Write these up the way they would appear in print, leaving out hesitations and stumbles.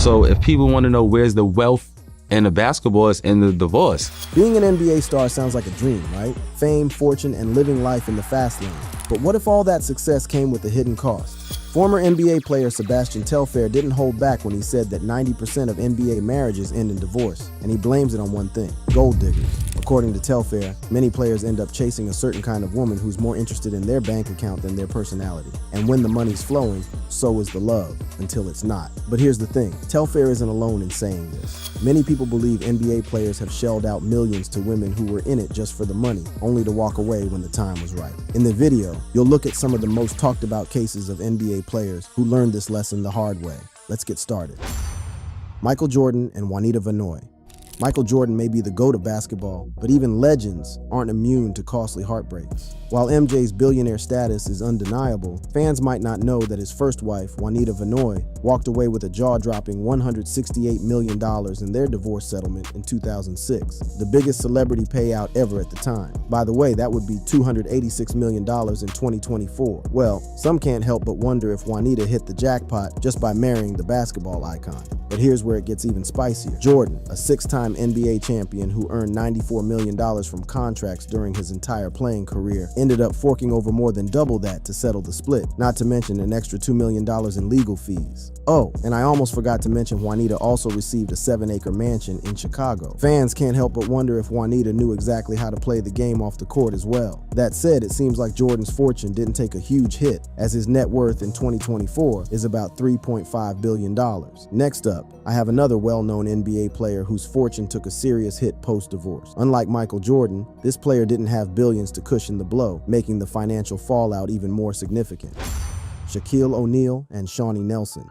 So if people want to know where's the wealth in the basketball, it's in the divorce. Being an NBA star sounds like a dream, right? Fame, fortune, and living life in the fast lane. But what if all that success came with a hidden cost? Former NBA player Sebastian Telfair didn't hold back when he said that 90% of NBA marriages end in divorce, and he blames it on one thing: gold diggers. According to Telfair, many players end up chasing a certain kind of woman who's more interested in their bank account than their personality. And when the money's flowing, so is the love, until it's not. But here's the thing, Telfair isn't alone in saying this. Many people believe NBA players have shelled out millions to women who were in it just for the money, only to walk away when the time was right. In the video, you'll look at some of the most talked about cases of NBA players who learned this lesson the hard way. Let's get started. Michael Jordan and Juanita Vanoy. Michael Jordan may be the GOAT of basketball, but even legends aren't immune to costly heartbreaks. While MJ's billionaire status is undeniable, fans might not know that his first wife, Juanita Vanoy, walked away with a jaw-dropping $168 million in their divorce settlement in 2006, the biggest celebrity payout ever at the time. By the way, that would be $286 million in 2024. Well, some can't help but wonder if Juanita hit the jackpot just by marrying the basketball icon. But here's where it gets even spicier. Jordan, a six-time NBA champion who earned $94 million from contracts during his entire playing career, ended up forking over more than double that to settle the split, not to mention an extra $2 million in legal fees. Oh, and I almost forgot to mention Juanita also received a 7-acre mansion in Chicago. Fans can't help but wonder if Juanita knew exactly how to play the game off the court as well. That said, it seems like Jordan's fortune didn't take a huge hit, as his net worth in 2024 is about $3.5 billion. Next up, I have another well-known NBA player whose fortune took a serious hit post-divorce. Unlike Michael Jordan, this player didn't have billions to cushion the blow, making the financial fallout even more significant. Shaquille O'Neal and Shawnee Nelson.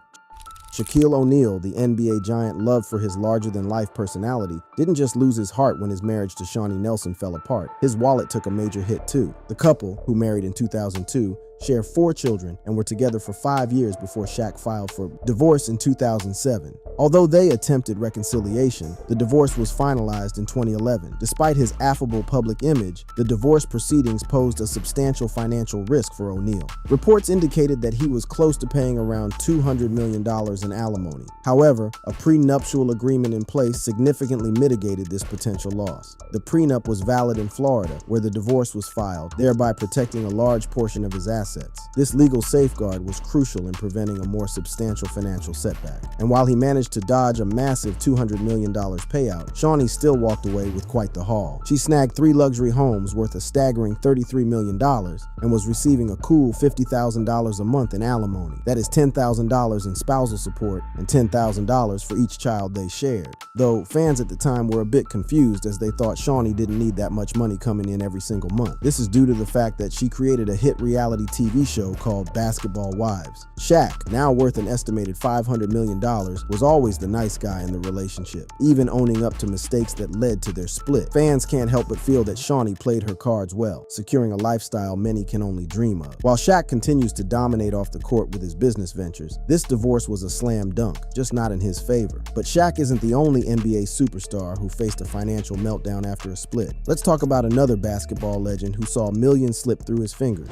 Shaquille O'Neal, the NBA giant loved for his larger-than-life personality, didn't just lose his heart when his marriage to Shawnee Nelson fell apart. His wallet took a major hit too. The couple, who married in 2002, share 4 children and were together for 5 years before Shaq filed for divorce in 2007. Although they attempted reconciliation, the divorce was finalized in 2011. Despite his affable public image, the divorce proceedings posed a substantial financial risk for O'Neal. Reports indicated that he was close to paying around $200 million in alimony. However, a prenuptial agreement in place significantly mitigated this potential loss. The prenup was valid in Florida, where the divorce was filed, thereby protecting a large portion of his assets. This legal safeguard was crucial in preventing a more substantial financial setback. And while he managed to dodge a massive $200 million payout, Shawnee still walked away with quite the haul. She snagged 3 luxury homes worth a staggering $33 million and was receiving a cool $50,000 a month in alimony. That is $10,000 in spousal support and $10,000 for each child they shared. Though fans at the time were a bit confused, as they thought Shawnee didn't need that much money coming in every single month. This is due to the fact that she created a hit reality TV show called Basketball Wives. Shaq, now worth an estimated $500 million, was always the nice guy in the relationship, even owning up to mistakes that led to their split. Fans can't help but feel that Shawnee played her cards well, securing a lifestyle many can only dream of. While Shaq continues to dominate off the court with his business ventures, this divorce was a slam dunk, just not in his favor. But Shaq isn't the only NBA superstar who faced a financial meltdown after a split. Let's talk about another basketball legend who saw millions slip through his fingers: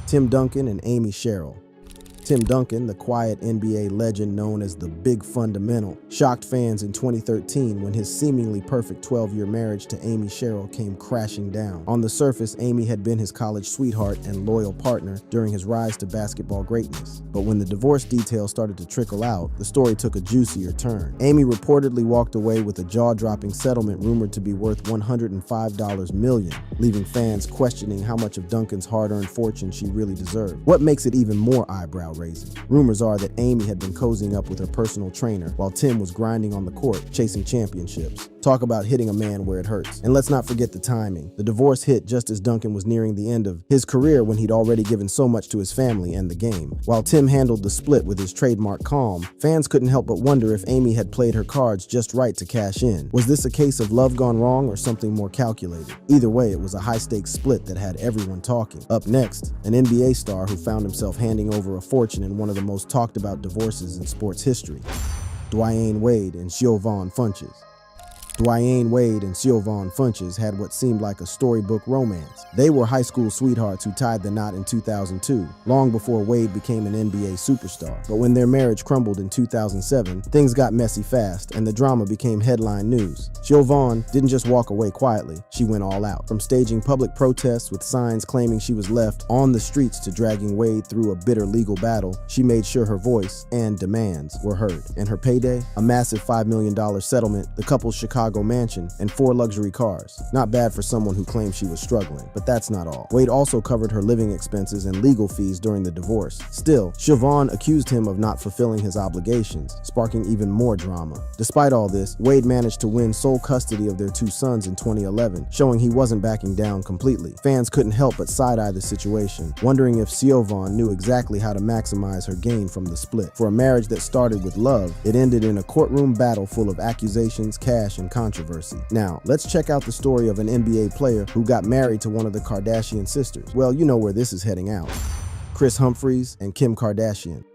Tim Duncan and Amy Sherrill. Tim Duncan, the quiet NBA legend known as the Big Fundamental, shocked fans in 2013 when his seemingly perfect 12-year marriage to Amy Sherrill came crashing down. On the surface, Amy had been his college sweetheart and loyal partner during his rise to basketball greatness. But when the divorce details started to trickle out, the story took a juicier turn. Amy reportedly walked away with a jaw-dropping settlement rumored to be worth $105 million, leaving fans questioning how much of Duncan's hard-earned fortune she really deserved. What makes it even more eyebrow-raising? Rumors are that Amy had been cozying up with her personal trainer while Tim was grinding on the court, chasing championships. Talk about hitting a man where it hurts. And let's not forget the timing. The divorce hit just as Duncan was nearing the end of his career, when he'd already given so much to his family and the game. While Tim handled the split with his trademark calm, fans couldn't help but wonder if Amy had played her cards just right to cash in. Was this a case of love gone wrong or something more calculated? Either way, it was a high-stakes split that had everyone talking. Up next, an NBA star who found himself handing over a fortune in one of the most talked about divorces in sports history: Dwyane Wade and Siobhan Funches. Dwyane Wade and Siobhan Funches had what seemed like a storybook romance. They were high school sweethearts who tied the knot in 2002, long before Wade became an NBA superstar. But when their marriage crumbled in 2007, things got messy fast, and the drama became headline news. Siobhan didn't just walk away quietly, she went all out. From staging public protests with signs claiming she was left on the streets to dragging Wade through a bitter legal battle, she made sure her voice and demands were heard. And her payday? A massive $5 million settlement, the couple's Chicago mansion, and 4 luxury cars. Not bad for someone who claimed she was struggling, but that's not all. Wade also covered her living expenses and legal fees during the divorce. Still, Siobhan accused him of not fulfilling his obligations, sparking even more drama. Despite all this, Wade managed to win sole custody of their 2 sons in 2011, showing he wasn't backing down completely. Fans couldn't help but side-eye the situation, wondering if Siobhan knew exactly how to maximize her gain from the split. For a marriage that started with love, it ended in a courtroom battle full of accusations, cash, and controversy. Now, let's check out the story of an NBA player who got married to one of the Kardashian sisters. Well, you know where this is heading out. Kris Humphries and Kim Kardashian.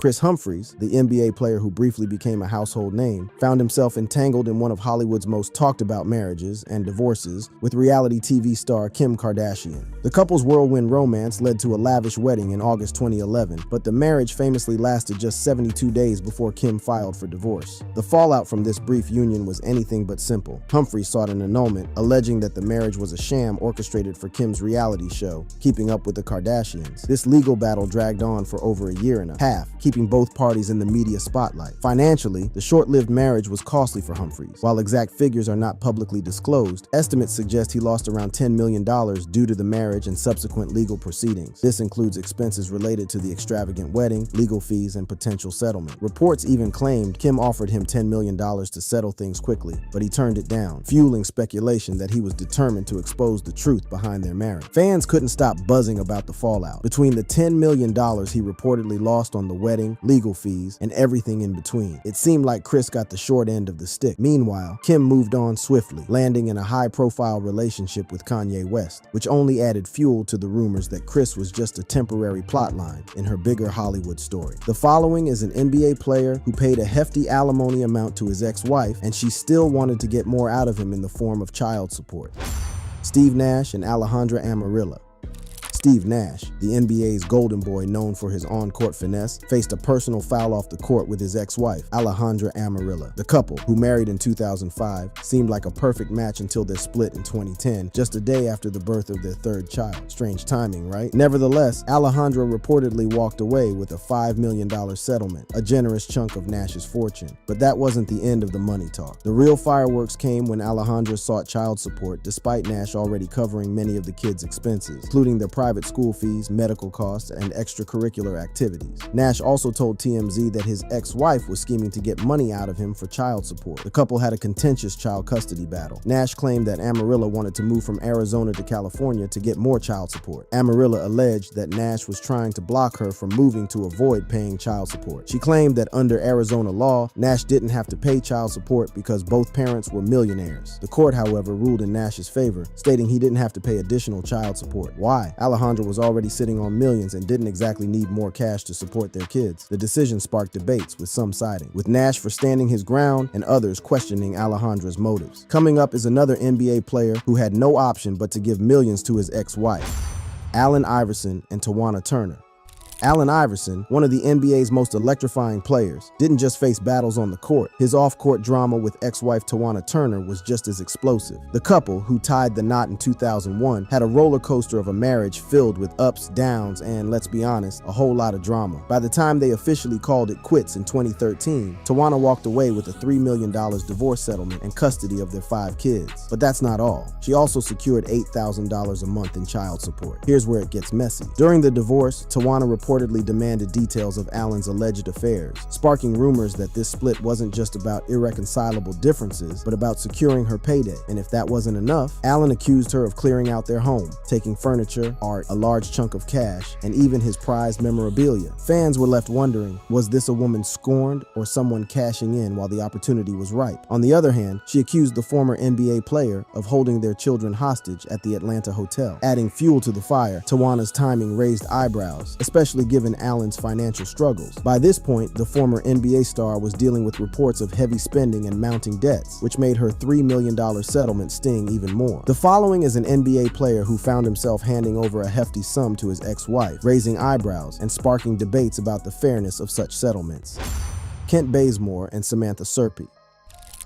Kris Humphries, the NBA player who briefly became a household name, found himself entangled in one of Hollywood's most talked about marriages and divorces with reality TV star Kim Kardashian. The couple's whirlwind romance led to a lavish wedding in August 2011, but the marriage famously lasted just 72 days before Kim filed for divorce. The fallout from this brief union was anything but simple. Humphries sought an annulment, alleging that the marriage was a sham orchestrated for Kim's reality show, Keeping Up with the Kardashians. This legal battle dragged on for over a year and a half, keeping both parties in the media spotlight. Financially, the short-lived marriage was costly for Humphries. While exact figures are not publicly disclosed, estimates suggest he lost around $10 million due to the marriage and subsequent legal proceedings. This includes expenses related to the extravagant wedding, legal fees, and potential settlement. Reports even claimed Kim offered him $10 million to settle things quickly, but he turned it down, fueling speculation that he was determined to expose the truth behind their marriage. Fans couldn't stop buzzing about the fallout. Between the $10 million he reportedly lost on the wedding, legal fees, and everything in between, it seemed like Kris got the short end of the stick. Meanwhile, Kim moved on swiftly, landing in a high-profile relationship with Kanye West, which only added fuel to the rumors that Kris was just a temporary plotline in her bigger Hollywood story. The following is an NBA player who paid a hefty alimony amount to his ex-wife, and she still wanted to get more out of him in the form of child support. Steve Nash and Alejandra Amarilla. Steve Nash, the NBA's golden boy known for his on-court finesse, faced a personal foul off the court with his ex-wife, Alejandra Amarilla. The couple, who married in 2005, seemed like a perfect match until their split in 2010, just a day after the birth of their 3rd child. Strange timing, right? Nevertheless, Alejandra reportedly walked away with a $5 million settlement, a generous chunk of Nash's fortune. But that wasn't the end of the money talk. The real fireworks came when Alejandra sought child support, despite Nash already covering many of the kids' expenses, including their private school fees, medical costs, and extracurricular activities. Nash also told TMZ that his ex-wife was scheming to get money out of him for child support. The couple had a contentious child custody battle. Nash claimed that Amarilla wanted to move from Arizona to California to get more child support. Amarilla alleged that Nash was trying to block her from moving to avoid paying child support. She claimed that under Arizona law, Nash didn't have to pay child support because both parents were millionaires. The court, however, ruled in Nash's favor, stating he didn't have to pay additional child support. Why? Alejandra was already sitting on millions and didn't exactly need more cash to support their kids. The decision sparked debates, with some siding with Nash for standing his ground and others questioning Alejandra's motives. Coming up is another NBA player who had no option but to give millions to his ex-wife, Allen Iverson and Tawana Turner. Allen Iverson, one of the NBA's most electrifying players, didn't just face battles on the court. His off-court drama with ex-wife Tawana Turner was just as explosive. The couple, who tied the knot in 2001, had a roller coaster of a marriage filled with ups, downs, and, let's be honest, a whole lot of drama. By the time they officially called it quits in 2013, Tawana walked away with a $3 million divorce settlement and custody of their 5 kids. But that's not all. She also secured $8,000 a month in child support. Here's where it gets messy. During the divorce, Tawana reportedly demanded details of Allen's alleged affairs, sparking rumors that this split wasn't just about irreconcilable differences, but about securing her payday. And if that wasn't enough, Allen accused her of clearing out their home, taking furniture, art, a large chunk of cash, and even his prized memorabilia. Fans were left wondering, was this a woman scorned or someone cashing in while the opportunity was ripe? On the other hand, she accused the former NBA player of holding their children hostage at the Atlanta hotel. Adding fuel to the fire, Tawana's timing raised eyebrows, especially especially given Allen's financial struggles. By this point, the former NBA star was dealing with reports of heavy spending and mounting debts, which made her $3 million settlement sting even more. The following is an NBA player who found himself handing over a hefty sum to his ex-wife, raising eyebrows and sparking debates about the fairness of such settlements. Kent Bazemore and Samantha Serpy.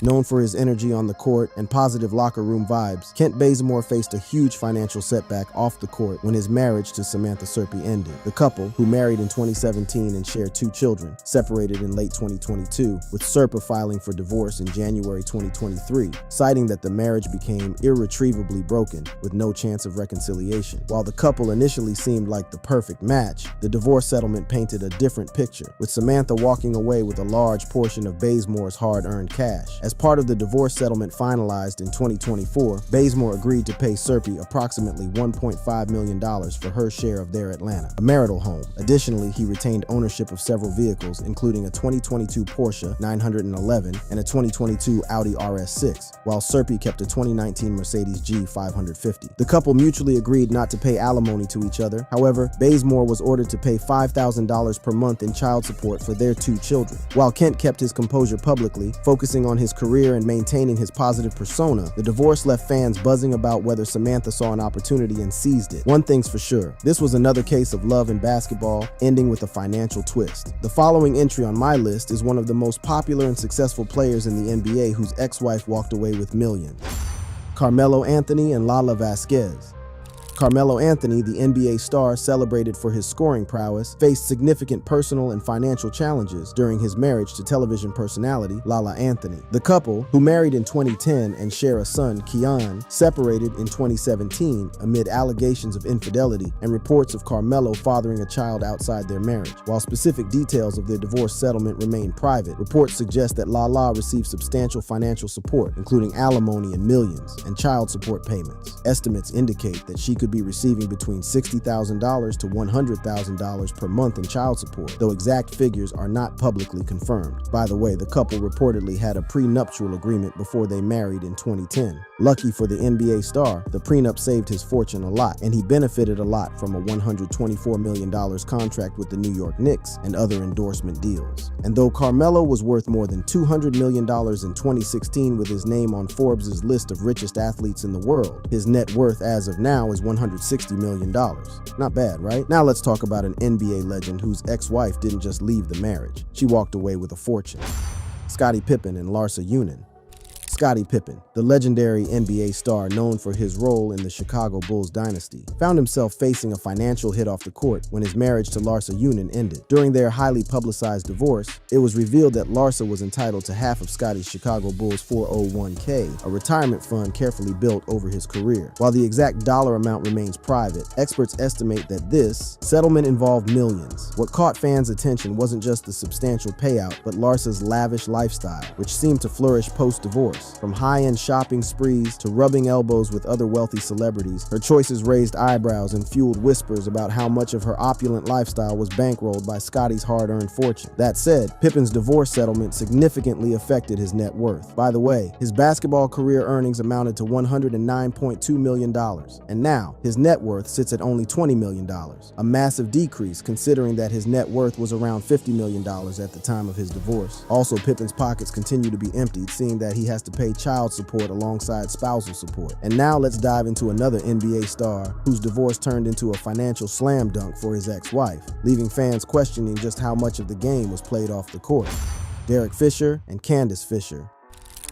Known for his energy on the court and positive locker room vibes, Kent Bazemore faced a huge financial setback off the court when his marriage to Samantha Serpy ended. The couple, who married in 2017 and shared 2 children, separated in late 2022, with Serpa filing for divorce in January 2023, citing that the marriage became irretrievably broken with no chance of reconciliation. While the couple initially seemed like the perfect match, the divorce settlement painted a different picture, with Samantha walking away with a large portion of Bazemore's hard-earned cash. As part of the divorce settlement finalized in 2024, Bazemore agreed to pay Serpy approximately $1.5 million for her share of their Atlanta, a marital home. Additionally, he retained ownership of several vehicles, including a 2022 Porsche 911 and a 2022 Audi RS6, while Serpy kept a 2019 Mercedes G 550. The couple mutually agreed not to pay alimony to each other. However, Bazemore was ordered to pay $5,000 per month in child support for their 2 children. While Kent kept his composure publicly, focusing on his career and maintaining his positive persona, the divorce left fans buzzing about whether Samantha saw an opportunity and seized it. One thing's for sure, this was another case of love in basketball, ending with a financial twist. The following entry on my list is one of the most popular and successful players in the NBA whose ex-wife walked away with millions. Carmelo Anthony and Lala Vasquez. Carmelo Anthony, the NBA star celebrated for his scoring prowess, faced significant personal and financial challenges during his marriage to television personality Lala Anthony. The couple, who married in 2010 and share a son, Keon, separated in 2017 amid allegations of infidelity and reports of Carmelo fathering a child outside their marriage. While specific details of their divorce settlement remain private, reports suggest that Lala received substantial financial support, including alimony in millions and child support payments. Estimates indicate that she could be receiving between $60,000 to $100,000 per month in child support, though exact figures are not publicly confirmed. By the way, the couple reportedly had a prenuptial agreement before they married in 2010. Lucky for the NBA star, the prenup saved his fortune a lot, and he benefited a lot from a $124 million contract with the New York Knicks and other endorsement deals. And though Carmelo was worth more than $200 million in 2016 with his name on Forbes' list of richest athletes in the world, his net worth as of now is $160 million. Not bad, right? Now let's talk about an NBA legend whose ex-wife didn't just leave the marriage. She walked away with a fortune. Scottie Pippen and Larsa Union. Scottie Pippen, the legendary NBA star known for his role in the Chicago Bulls dynasty, found himself facing a financial hit off the court when his marriage to Larsa Union ended. During their highly publicized divorce, it was revealed that Larsa was entitled to half of Scottie's Chicago Bulls 401k, a retirement fund carefully built over his career. While the exact dollar amount remains private, experts estimate that this settlement involved millions. What caught fans' attention wasn't just the substantial payout, but Larsa's lavish lifestyle, which seemed to flourish post-divorce. From high-end shopping sprees to rubbing elbows with other wealthy celebrities, her choices raised eyebrows and fueled whispers about how much of her opulent lifestyle was bankrolled by Scottie's hard-earned fortune. That said, Pippen's divorce settlement significantly affected his net worth. By the way, his basketball career earnings amounted to $109.2 million, and now his net worth sits at only $20 million, a massive decrease considering that his net worth was around $50 million at the time of his divorce. Also, Pippen's pockets continue to be emptied, seeing that he has to pay child support alongside spousal support. And now let's dive into another NBA star whose divorce turned into a financial slam dunk for his ex-wife, leaving fans questioning just how much of the game was played off the court. Derek Fisher and Candace Fisher.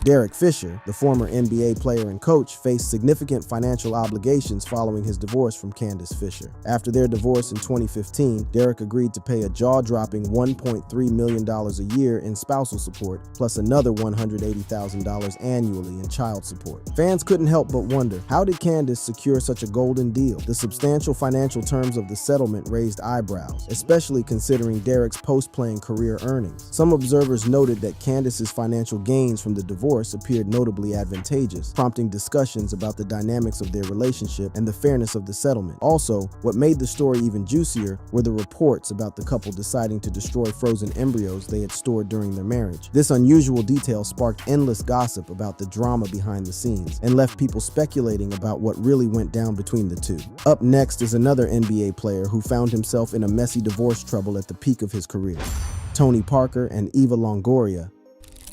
Derek Fisher, the former NBA player and coach, faced significant financial obligations following his divorce from Candace Fisher. After their divorce in 2015, Derek agreed to pay a jaw-dropping $1.3 million a year in spousal support, plus another $180,000 annually in child support. Fans couldn't help but wonder, how did Candace secure such a golden deal? The substantial financial terms of the settlement raised eyebrows, especially considering Derek's post-playing career earnings. Some observers noted that Candace's financial gains from the divorce divorce appeared notably advantageous, prompting discussions about the dynamics of their relationship and the fairness of the settlement. Also, what made the story even juicier were the reports about the couple deciding to destroy frozen embryos they had stored during their marriage. This unusual detail sparked endless gossip about the drama behind the scenes and left people speculating about what really went down between the two. Up next is another NBA player who found himself in a messy divorce trouble at the peak of his career. Tony Parker and Eva Longoria.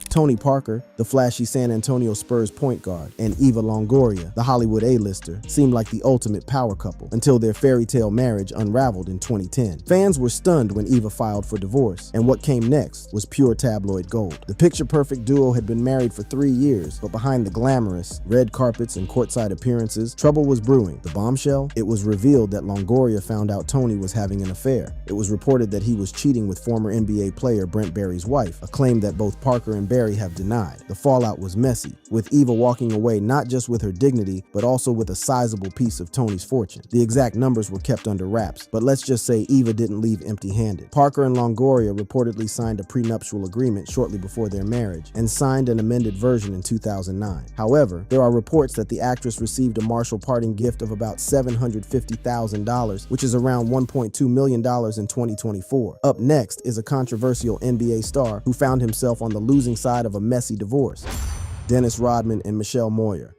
Tony Parker, the flashy San Antonio Spurs point guard, and Eva Longoria, the Hollywood A-lister, seemed like the ultimate power couple until their fairy tale marriage unraveled in 2010. Fans were stunned when Eva filed for divorce, and what came next was pure tabloid gold. The picture-perfect duo had been married for 3 years, but behind the glamorous, red carpets and courtside appearances, trouble was brewing. The bombshell? It was revealed that Longoria found out Tony was having an affair. It was reported that he was cheating with former NBA player Brent Barry's wife, a claim that both Parker and Barry have denied. The fallout was messy, with Eva walking away not just with her dignity, but also with a sizable piece of Tony's fortune. The exact numbers were kept under wraps, but let's just say Eva didn't leave empty-handed. Parker and Longoria reportedly signed a prenuptial agreement shortly before their marriage, and signed an amended version in 2009. However, there are reports that the actress received a Marshall parting gift of about $750,000, which is around $1.2 million in 2024. Up next is a controversial NBA star who found himself on the losing side of a messy divorce. Dennis Rodman and Michelle Moyer.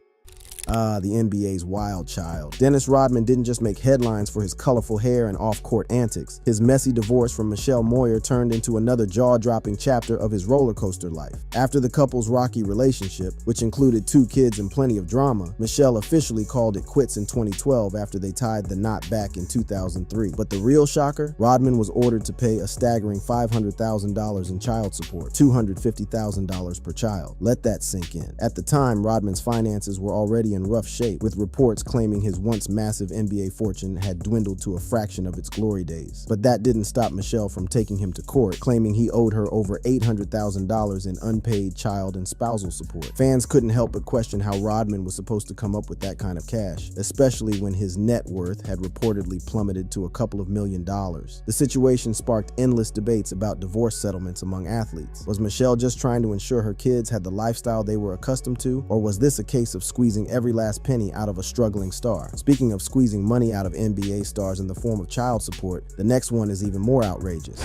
The NBA's wild child. Dennis Rodman didn't just make headlines for his colorful hair and off-court antics. His messy divorce from Michelle Moyer turned into another jaw-dropping chapter of his roller coaster life. After the couple's rocky relationship, which included 2 kids and plenty of drama, Michelle officially called it quits in 2012 after they tied the knot back in 2003. But the real shocker? Rodman was ordered to pay a staggering $500,000 in child support, $250,000 per child. Let that sink in. At the time, Rodman's finances were already in rough shape, with reports claiming his once massive NBA fortune had dwindled to a fraction of its glory days. But that didn't stop Michelle from taking him to court, claiming he owed her over $800,000 in unpaid child and spousal support. Fans couldn't help but question how Rodman was supposed to come up with that kind of cash, especially when his net worth had reportedly plummeted to a couple of $1 million. The situation sparked endless debates about divorce settlements among athletes. Was Michelle just trying to ensure her kids had the lifestyle they were accustomed to, or was this a case of squeezing every last penny out of a struggling star? Speaking of squeezing money out of NBA stars in the form of child support, the next one is even more outrageous.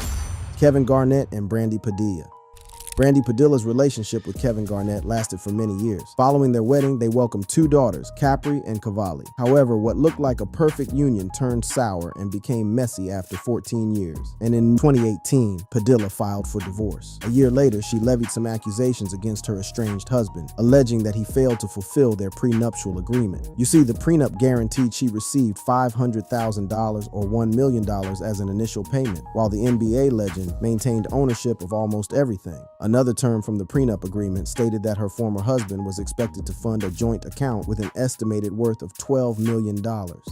Kevin Garnett and Brandy Padilla. Brandy Padilla's relationship with Kevin Garnett lasted for many years. Following their wedding, they welcomed 2 daughters, Capri and Cavalli. However, what looked like a perfect union turned sour and became messy after 14 years. And in 2018, Padilla filed for divorce. A year later, she levied some accusations against her estranged husband, alleging that he failed to fulfill their prenuptial agreement. You see, the prenup guaranteed she received $500,000 or $1 million as an initial payment, while the NBA legend maintained ownership of almost everything. Another term from the prenup agreement stated that her former husband was expected to fund a joint account with an estimated worth of $12 million.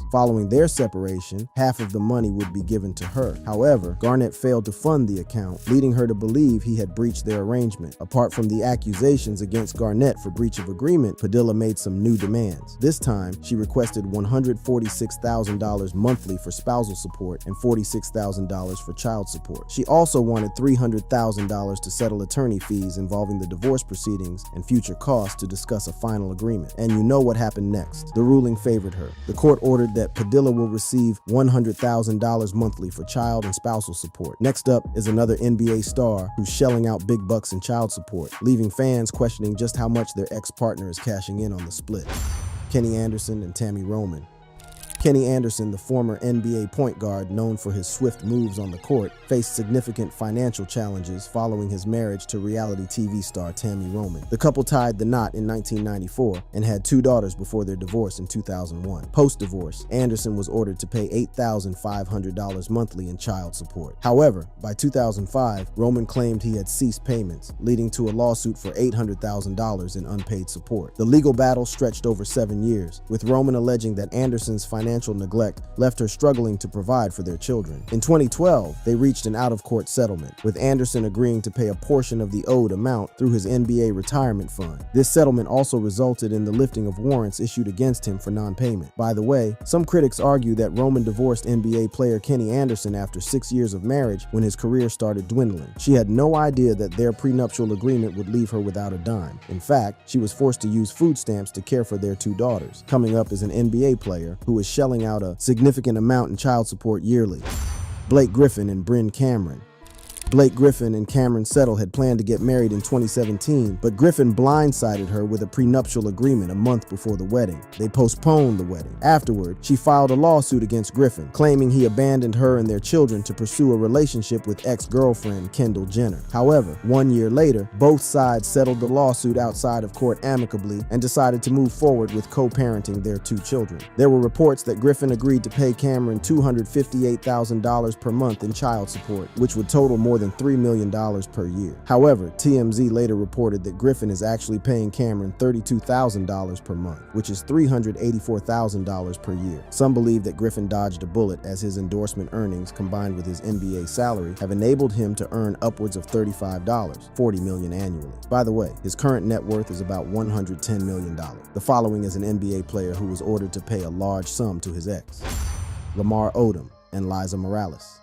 Following their separation, half of the money would be given to her. However, Garnett failed to fund the account, leading her to believe he had breached their arrangement. Apart from the accusations against Garnett for breach of agreement, Padilla made some new demands. This time, she requested $146,000 monthly for spousal support and $46,000 for child support. She also wanted $300,000 to settle attorney fees involving the divorce proceedings and future costs to discuss a final agreement. And you know what happened next. The ruling favored her. The court ordered that Padilla will receive $100,000 monthly for child and spousal support. Next up is another NBA star who's shelling out big bucks in child support, leaving fans questioning just how much their ex-partner is cashing in on the split. Kenny Anderson and Tammy Roman. Kenny Anderson, the former NBA point guard known for his swift moves on the court, faced significant financial challenges following his marriage to reality TV star Tammy Roman. The couple tied the knot in 1994 and had 2 daughters before their divorce in 2001. Post-divorce, Anderson was ordered to pay $8,500 monthly in child support. However, by 2005, Roman claimed he had ceased payments, leading to a lawsuit for $800,000 in unpaid support. The legal battle stretched over 7 years, with Roman alleging that Anderson's financial financial neglect left her struggling to provide for their children. In 2012, they reached an out-of-court settlement, with Anderson agreeing to pay a portion of the owed amount through his NBA retirement fund. This settlement also resulted in the lifting of warrants issued against him for non-payment. By the way, some critics argue that Roman divorced NBA player Kenny Anderson after 6 years of marriage when his career started dwindling. She had no idea that their prenuptial agreement would leave her without a dime. In fact, she was forced to use food stamps to care for their 2 daughters. Coming up is an NBA player who is shelling out a significant amount in child support yearly. Blake Griffin and Bryn Cameron. Blake Griffin and Cameron Settle had planned to get married in 2017, but Griffin blindsided her with a prenuptial agreement a month before the wedding. They postponed the wedding. Afterward, she filed a lawsuit against Griffin, claiming he abandoned her and their children to pursue a relationship with ex-girlfriend Kendall Jenner. However, 1 year later, both sides settled the lawsuit outside of court amicably and decided to move forward with co-parenting their 2 children. There were reports that Griffin agreed to pay Cameron $258,000 per month in child support, which would total more than $3 million per year. However, TMZ later reported that Griffin is actually paying Cameron $32,000 per month, which is $384,000 per year. Some believe that Griffin dodged a bullet, as his endorsement earnings combined with his NBA salary have enabled him to earn upwards of $35, $40 million annually. By the way, his current net worth is about $110 million. The following is an NBA player who was ordered to pay a large sum to his ex: Lamar Odom and Liza Morales.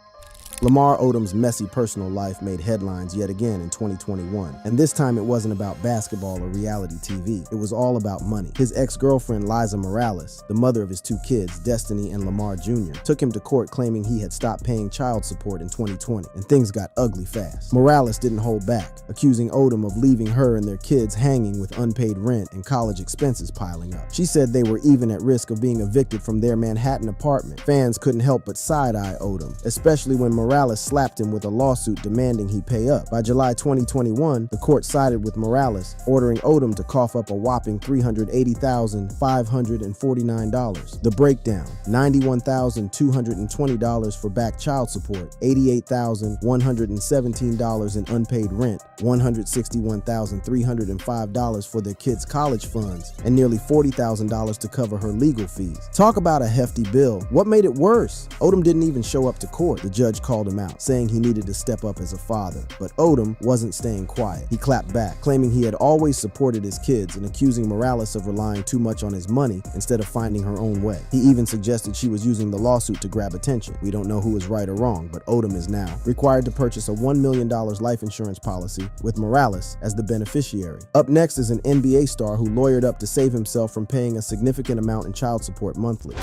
Lamar Odom's messy personal life made headlines yet again in 2021, and this time it wasn't about basketball or reality TV. It was all about money. His ex-girlfriend Liza Morales, the mother of his 2 kids, Destiny and Lamar Jr., took him to court claiming he had stopped paying child support in 2020, and things got ugly fast. Morales didn't hold back, accusing Odom of leaving her and their kids hanging with unpaid rent and college expenses piling up. She said they were even at risk of being evicted from their Manhattan apartment. Fans couldn't help but side-eye Odom, especially when Morales slapped him with a lawsuit demanding he pay up. By July 2021, the court sided with Morales, ordering Odom to cough up a whopping $380,549. The breakdown: $91,220 for back child support, $88,117 in unpaid rent, $161,305 for their kids' college funds, and nearly $40,000 to cover her legal fees. Talk about a hefty bill. What made it worse? Odom didn't even show up to court. The judge called him out, saying he needed to step up as a father. But Odom wasn't staying quiet. He clapped back, claiming he had always supported his kids and accusing Morales of relying too much on his money instead of finding her own way. He even suggested she was using the lawsuit to grab attention. We don't know who is right or wrong, but Odom is now required to purchase a $1 million life insurance policy with Morales as the beneficiary. Up next is an NBA star who lawyered up to save himself from paying a significant amount in child support monthly: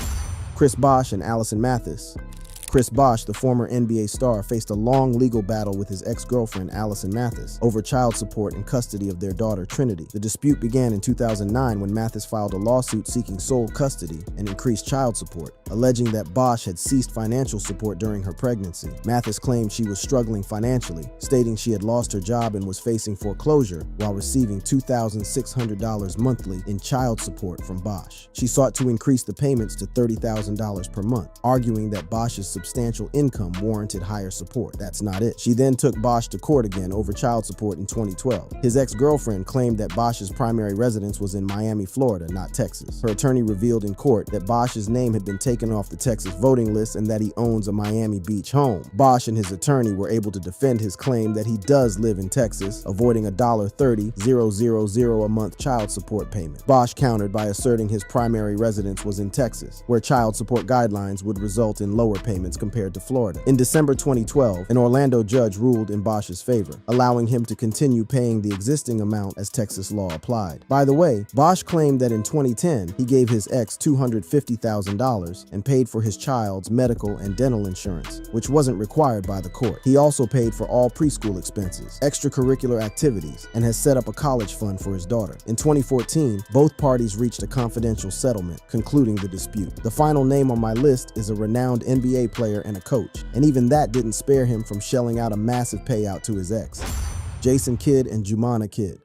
Chris Bosh and Allison Mathis. Chris Bosh, the former NBA star, faced a long legal battle with his ex-girlfriend Allison Mathis over child support and custody of their daughter Trinity. The dispute began in 2009 when Mathis filed a lawsuit seeking sole custody and increased child support, alleging that Bosh had ceased financial support during her pregnancy. Mathis claimed she was struggling financially, stating she had lost her job and was facing foreclosure while receiving $2,600 monthly in child support from Bosh. She sought to increase the payments to $30,000 per month, arguing that Bosh's substantial income warranted higher support. That's not it. She then took Bosh to court again over child support in 2012. His ex-girlfriend claimed that Bosh's primary residence was in Miami, Florida, not Texas. Her attorney revealed in court that Bosh's name had been taken off the Texas voting list and that he owns a Miami Beach home. Bosh and his attorney were able to defend his claim that he does live in Texas, avoiding a $30,000 a month child support payment. Bosh countered by asserting his primary residence was in Texas, where child support guidelines would result in lower payments compared to Florida. In December 2012, an Orlando judge ruled in Bosh's favor, allowing him to continue paying the existing amount as Texas law applied. By the way, Bosh claimed that in 2010, he gave his ex $250,000 and paid for his child's medical and dental insurance, which wasn't required by the court. He also paid for all preschool expenses, extracurricular activities, and has set up a college fund for his daughter. In 2014, both parties reached a confidential settlement, concluding the dispute. The final name on my list is a renowned NBA player and a coach, and even that didn't spare him from shelling out a massive payout to his ex: Jason Kidd and Jumana Kidd.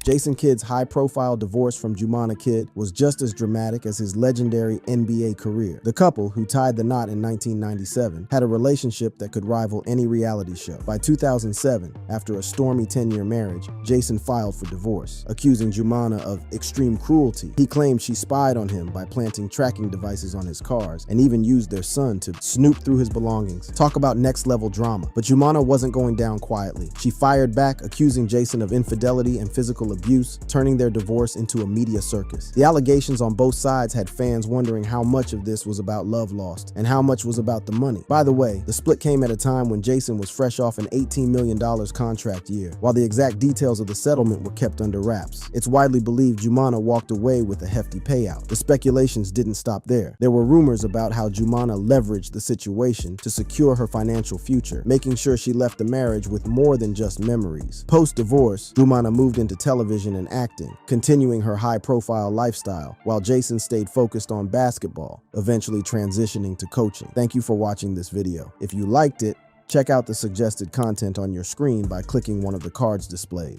Jason Kidd's high-profile divorce from Jumana Kidd was just as dramatic as his legendary NBA career. The couple, who tied the knot in 1997, had a relationship that could rival any reality show. By 2007, after a stormy 10-year marriage, Jason filed for divorce, accusing Jumana of extreme cruelty. He claimed she spied on him by planting tracking devices on his cars and even used their son to snoop through his belongings. Talk about next-level drama. But Jumana wasn't going down quietly. She fired back, accusing Jason of infidelity and physical abuse, turning their divorce into a media circus. The allegations on both sides had fans wondering how much of this was about love lost and how much was about the money. By the way, the split came at a time when Jason was fresh off an $18 million contract year, while the exact details of the settlement were kept under wraps. It's widely believed Jumana walked away with a hefty payout. The speculations didn't stop there. There were rumors about how Jumana leveraged the situation to secure her financial future, making sure she left the marriage with more than just memories. Post-divorce, Jumana moved into television and acting, continuing her high-profile lifestyle, while Jason stayed focused on basketball, eventually transitioning to coaching. Thank you for watching this video. If you liked it, check out the suggested content on your screen by clicking one of the cards displayed.